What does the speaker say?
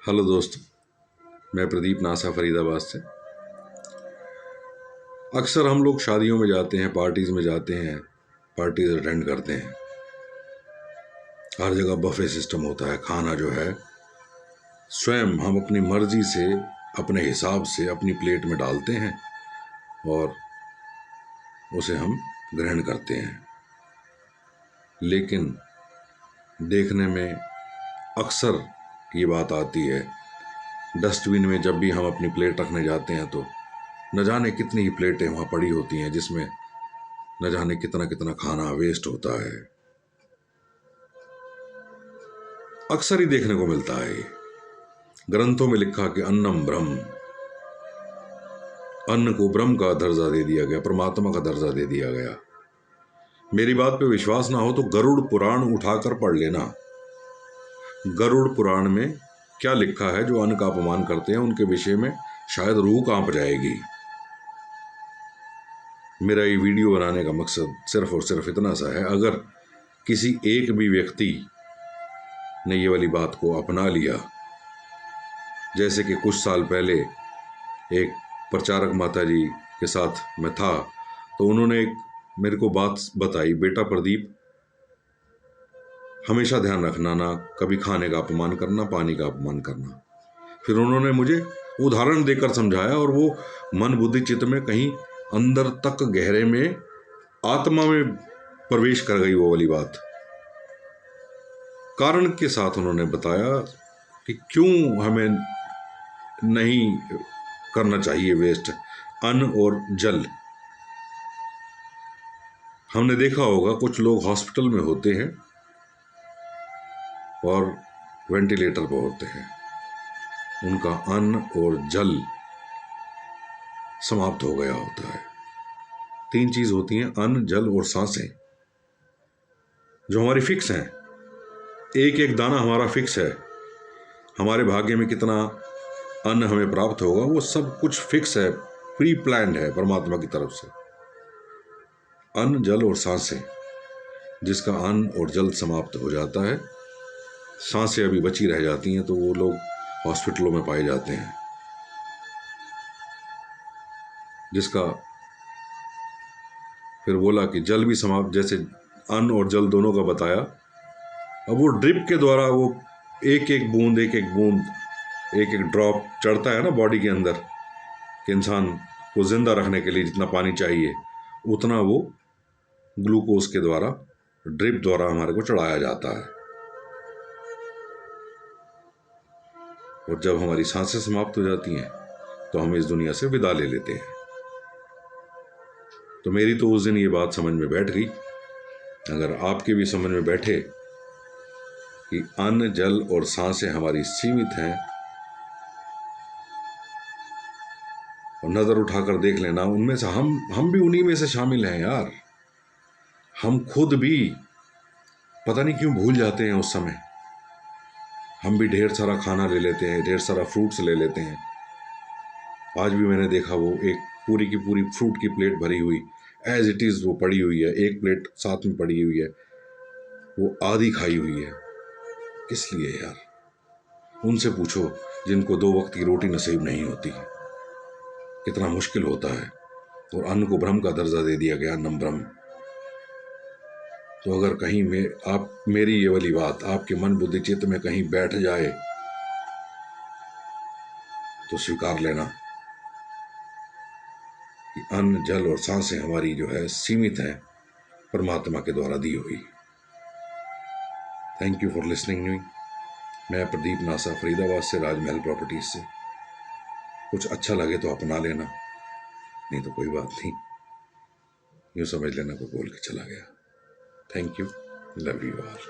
Hello दोस्तों, मैं Pradeep NASA Faridabad से। अक्सर हम लोग शादियों में जाते हैं, पार्टीज़ में जाते हैं, पार्टीज अटेंड करते हैं। हर जगह बफे सिस्टम होता है। खाना जो है स्वयं हम अपनी मर्जी से, अपने हिसाब से अपनी प्लेट में डालते हैं और उसे हम ग्रहण करते हैं। लेकिन देखने में अक्सर ये बात आती है, डस्टबिन में जब भी हम अपनी प्लेट रखने जाते हैं तो न जाने कितनी ही प्लेटें वहाँ पड़ी होती हैं, जिसमें न जाने कितना कितना खाना वेस्ट होता है। अक्सर ही देखने को मिलता है। ये ग्रंथों में लिखा कि अन्नम ब्रह्म, अन्न को ब्रह्म का दर्जा दे दिया गया, परमात्मा का दर्जा दे दिया गया। मेरी बात पे विश्वास ना हो तो गरुड़ पुराण उठाकर पढ़ लेना। गरुड़ पुराण में क्या लिखा है, जो अन्न का अपमान करते हैं उनके विषय में शायद रूह कांप जाएगी। मेरा ये वीडियो बनाने का मकसद सिर्फ और सिर्फ इतना सा है, अगर किसी एक भी व्यक्ति ने ये वाली बात को अपना लिया, जैसे कि कुछ साल पहले एक प्रचारक माता जी के साथ मैं था, तो उन्होंने एक मेरे को बात बताई, बेटा प्रदीप, हमेशा ध्यान रखना, ना कभी खाने का अपमान करना, पानी का अपमान करना। फिर उन्होंने मुझे उदाहरण देकर समझाया और वो मन बुद्धि चित्त में कहीं अंदर तक गहरे में आत्मा में प्रवेश कर गई वो वाली बात। कारण के साथ उन्होंने बताया कि क्यों हमें नहीं करना चाहिए वेस्ट अन्न और जल। हमने देखा होगा कुछ लोग हॉस्पिटल में होते हैं और वेंटिलेटर पर होते हैं, उनका अन्न और जल समाप्त हो गया होता है। 3 चीज होती हैं, अन्न, जल और सांसें, जो हमारी फिक्स हैं। एक एक दाना हमारा फिक्स है। हमारे भाग्य में कितना अन्न हमें प्राप्त होगा वो सब कुछ फिक्स है, प्री प्लान्ड है परमात्मा की तरफ से। अन्न, जल और सांसें, जिसका अन्न और जल समाप्त हो जाता है, सांसें अभी बची रह जाती हैं, तो वो लोग हॉस्पिटलों में पाए जाते हैं। जिसका फिर बोला कि जल भी समाप्त, जैसे अन्न और जल दोनों का बताया। अब वो ड्रिप के द्वारा वो एक एक बूंद एक एक ड्रॉप चढ़ता है ना बॉडी के अंदर, कि इंसान को जिंदा रखने के लिए जितना पानी चाहिए उतना वो ग्लूकोज के द्वारा, ड्रिप द्वारा हमारे को चढ़ाया जाता है। और जब हमारी सांसें समाप्त हो जाती हैं तो हम इस दुनिया से विदा ले लेते हैं। तो मेरी तो उस दिन ये बात समझ में बैठ गई। अगर आपके भी समझ में बैठे कि अन्न, जल और सांसें हमारी सीमित हैं, और नजर उठाकर देख लेना, उनमें से हम भी उन्हीं में से शामिल हैं यार। हम खुद भी पता नहीं क्यों भूल जाते हैं उस समय। हम भी ढेर सारा खाना ले लेते हैं, ढेर सारा फ्रूट्स ले लेते हैं। आज भी मैंने देखा वो एक पूरी की पूरी फ्रूट की प्लेट भरी हुई एज इट इज वो पड़ी हुई है, एक प्लेट साथ में पड़ी हुई है, वो आधी खाई हुई है। किस लिए यार? उनसे पूछो जिनको 2 वक्त की रोटी नसीब नहीं होती, कितना मुश्किल होता है। और अन्न को ब्रह्म का दर्जा दे दिया गया, अन्नम ब्रह्म। तो अगर कहीं आप मेरी ये वाली बात आपके मन बुद्धि चित्त में कहीं बैठ जाए तो स्वीकार लेना कि अन्न, जल और सांसें हमारी जो है सीमित हैं, परमात्मा के द्वारा दी हुई। Thank you for listening me. मैं प्रदीप नासा फरीदाबाद से, राजमहल प्रॉपर्टीज से। कुछ अच्छा लगे तो अपना लेना, नहीं तो कोई बात नहीं, यूँ समझ लेना कोई बोल के चला गया। Thank you, love you all.